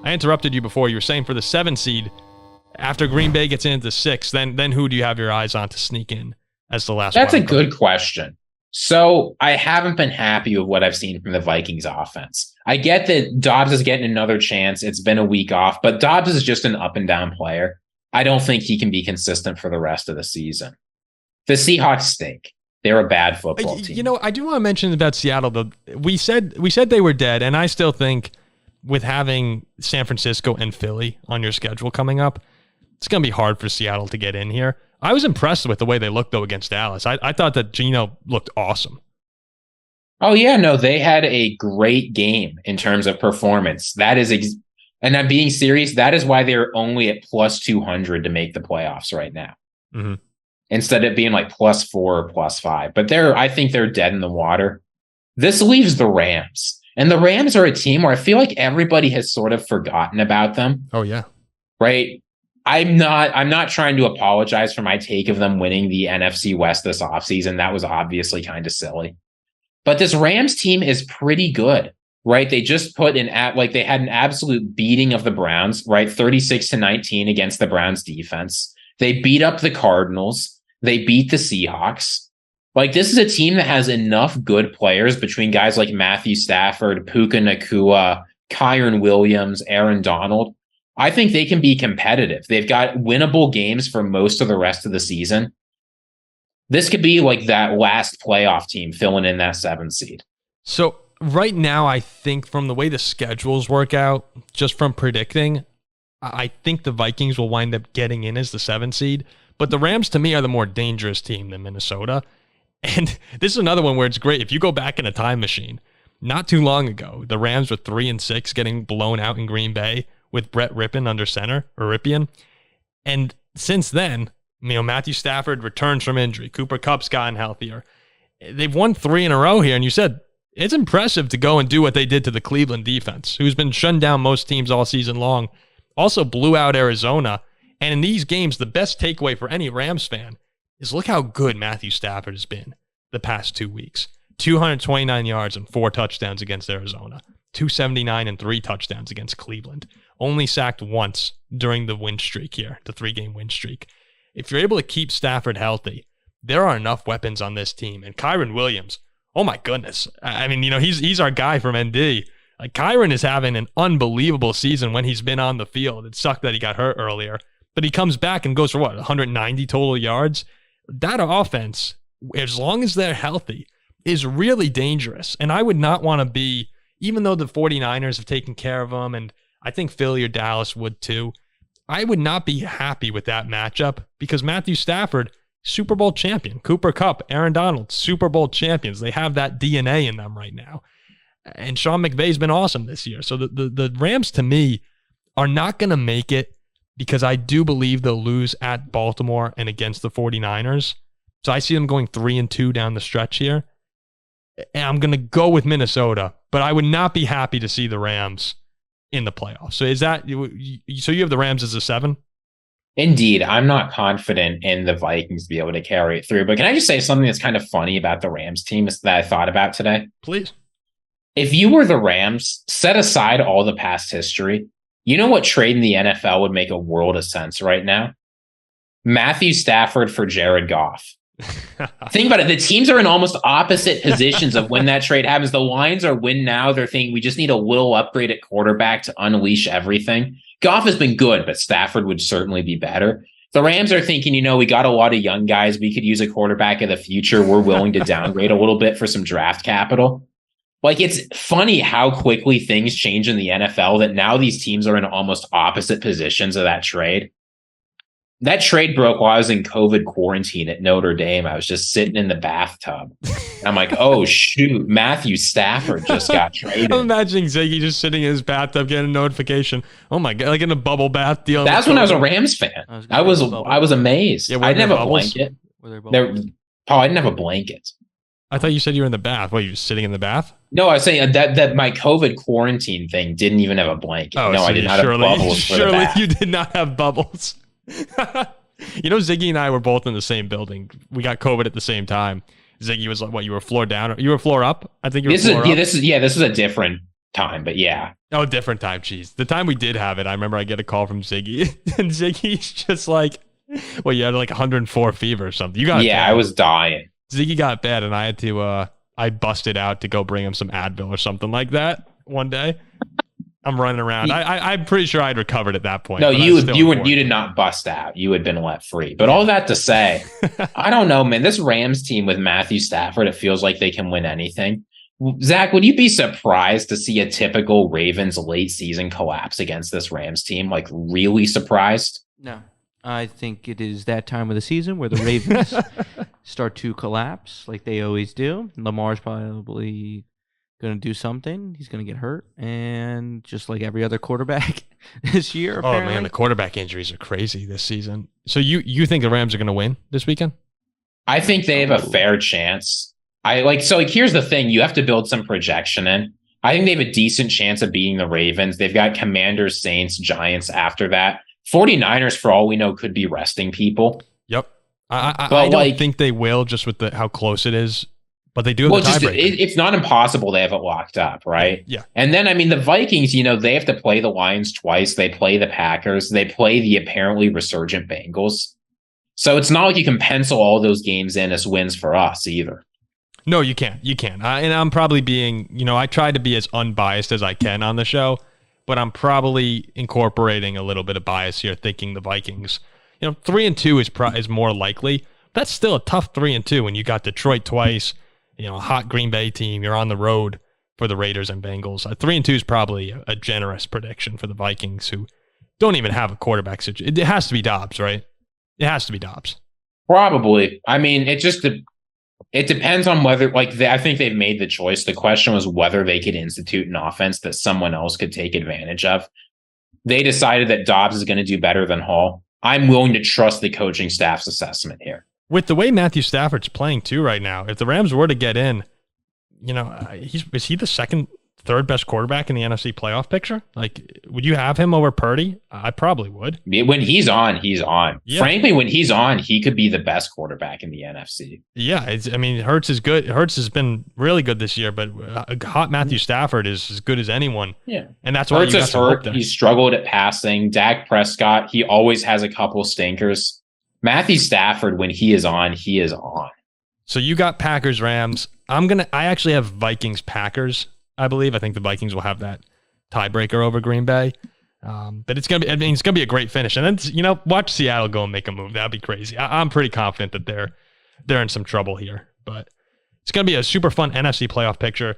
I interrupted you before. You were saying for the 7 seed, after Green Bay gets into 6, then who do you have your eyes on to sneak in as the last? That's a good question. So I haven't been happy with what I've seen from the Vikings offense. I get that Dobbs is getting another chance. It's been a week off, but Dobbs is just an up and down player. I don't think he can be consistent for the rest of the season. The Seahawks stink. They're a bad football team. You know, I do want to mention about Seattle, though. We said they were dead, and I still think with having San Francisco and Philly on your schedule coming up, it's going to be hard for Seattle to get in here. I was impressed with the way they looked, though, against Dallas. I thought that Geno looked awesome. Oh, yeah, no, they had a great game in terms of performance. That is, and I'm being serious, that is why they're only at plus 200 to make the playoffs right now. Mm-hmm. Instead of being like plus 4 or plus 5. But I think they're dead in the water. This leaves the Rams. And the Rams are a team where I feel like everybody has sort of forgotten about them. Oh, yeah. Right? I'm not trying to apologize for my take of them winning the NFC West this offseason. That was obviously kind of silly. But this Rams team is pretty good, right? They just they had an absolute beating of the Browns, right? 36-19 against the Browns defense. They beat up the Cardinals. They beat the Seahawks. Like, this is a team that has enough good players between guys like Matthew Stafford, Puka Nacua, Kyren Williams, Aaron Donald. I think they can be competitive. They've got winnable games for most of the rest of the season. This could be like that last playoff team filling in that 7 seed. So right now, I think from the way the schedules work out, just from predicting, I think the Vikings will wind up getting in as the 7 seed. But the Rams, to me, are the more dangerous team than Minnesota. And this is another one where it's great. If you go back in a time machine, not too long ago, the Rams were 3-6 getting blown out in Green Bay with Brett Rypien under center, or Rypien. And since then, Matthew Stafford returns from injury. Cooper Kupp's gotten healthier. They've won 3 in a row here, and you said it's impressive to go and do what they did to the Cleveland defense, who's been shutting down most teams all season long. Also blew out Arizona. And in these games, the best takeaway for any Rams fan is look how good Matthew Stafford has been the past 2 weeks. 229 yards and 4 touchdowns against Arizona. 279 and 3 touchdowns against Cleveland. Only sacked once during the win streak here, the 3-game win streak. If you're able to keep Stafford healthy, there are enough weapons on this team. And Kyren Williams, oh my goodness. I mean, he's our guy from ND. Like, Kyren is having an unbelievable season when he's been on the field. It sucked that he got hurt earlier, but he comes back and goes for 190 total yards. That offense, as long as they're healthy, is really dangerous. And I would not want to be, even though the 49ers have taken care of them, and I think Philly or Dallas would too, I would not be happy with that matchup because Matthew Stafford, Super Bowl champion. Cooper Kupp, Aaron Donald, Super Bowl champions. They have that DNA in them right now. And Sean McVay's been awesome this year. So the Rams, to me, are not going to make it because I do believe they'll lose at Baltimore and against the 49ers. So I see them going 3-2 down the stretch here. And I'm going to go with Minnesota, but I would not be happy to see the Rams in the playoffs. So so you have the Rams as a 7? Indeed. I'm not confident in the Vikings to be able to carry it through. But can I just say something that's kind of funny about the Rams team that I thought about today? Please. If you were the Rams, set aside all the past history, you know what trade in the NFL would make a world of sense right now? Matthew Stafford for Jared Goff. Think about it. The teams are in almost opposite positions of when that trade happens. The Lions are win now. They're thinking we just need a little upgrade at quarterback to unleash everything. Goff has been good, but Stafford would certainly be better. The Rams are thinking, we got a lot of young guys. We could use a quarterback of the future. We're willing to downgrade a little bit for some draft capital. Like, it's funny how quickly things change in the NFL that now these teams are in almost opposite positions of that trade. That trade broke while I was in COVID quarantine at Notre Dame. I was just sitting in the bathtub. I'm like, oh, shoot, Matthew Stafford just got traded. I'm imagining Ziggy just sitting in his bathtub getting a notification. Oh, my God, like in a bubble bath deal. That's when I was a Rams fan. I was amazed. Yeah, I didn't have a blanket. Paul, I didn't have a blanket. I thought you said you were in the bath. What, you were sitting in the bath? No, I was saying that my COVID quarantine thing didn't even have a blanket. Oh, no, so I did not have bubbles for the bath. You did not have bubbles. Ziggy and I were both in the same building. We got COVID at the same time. Ziggy was like, what, you were floor down? You were floor up? I think you were floor up. This is a different time, but yeah. Oh, different time, jeez. The time we did have it, I remember I get a call from Ziggy, and Ziggy's just like, well, you had like 104 fever or something. You got Yeah, bad. I was dying. Ziggy got bad, and I had to, I busted out to go bring him some Advil or something like that one day. I'm running around. I'm pretty sure I'd recovered at that point. No, you did not bust out. You had been let free. But all that to say, I don't know, man. This Rams team with Matthew Stafford, it feels like they can win anything. Zach, would you be surprised to see a typical Ravens late season collapse against this Rams team? Like, really surprised? No. I think it is that time of the season where the Ravens start to collapse like they always do. Lamar's probably going to do something. He's going to get hurt. And just like every other quarterback this year, apparently. Oh, man, the quarterback injuries are crazy this season. So you think the Rams are going to win this weekend? I think they have a fair chance. Here's the thing. You have to build some projection in. I think they have a decent chance of beating the Ravens. They've got Commanders, Saints, Giants after that. 49ers, for all we know, could be resting people. Yep. I don't think they will, just with how close it is. But they do have the tiebreaker. It's not impossible they have it locked up, right? Yeah. And then, I mean, the Vikings, they have to play the Lions twice. They play the Packers. They play the apparently resurgent Bengals. So it's not like you can pencil all those games in as wins for us either. No, you can't. You can't. And I'm probably being, I try to be as unbiased as I can on the show, but I'm probably incorporating a little bit of bias here, thinking the Vikings, 3-2 is more likely. That's still a tough 3-2 when you got Detroit twice, a hot Green Bay team. You're on the road for the Raiders and Bengals. 3-2 is probably a generous prediction for the Vikings, who don't even have a quarterback situation. It has to be Dobbs, right? It has to be Dobbs. Probably. I mean, it depends on whether, I think they've made the choice. The question was whether they could institute an offense that someone else could take advantage of. They decided that Dobbs is going to do better than Hall. I'm willing to trust the coaching staff's assessment here. With the way Matthew Stafford's playing too right now, if the Rams were to get in, is he the third best quarterback in the NFC playoff picture? Would you have him over Purdy? I probably would. When he's on, he's on. Yeah. Frankly, when he's on, he could be the best quarterback in the NFC. Yeah, Hurts is good. Hurts has been really good this year, but a hot Matthew Stafford is as good as anyone. Yeah, and that's why Hurts is hurt. He struggled at passing. Dak Prescott, he always has a couple stinkers. Matthew Stafford, when he is on, he is on. So you got Packers, Rams. I actually have Vikings, Packers. I believe. I think the Vikings will have that tiebreaker over Green Bay. But it's gonna be a great finish. And then watch Seattle go and make a move. That'd be crazy. I'm pretty confident that they're in some trouble here. But it's gonna be a super fun NFC playoff picture.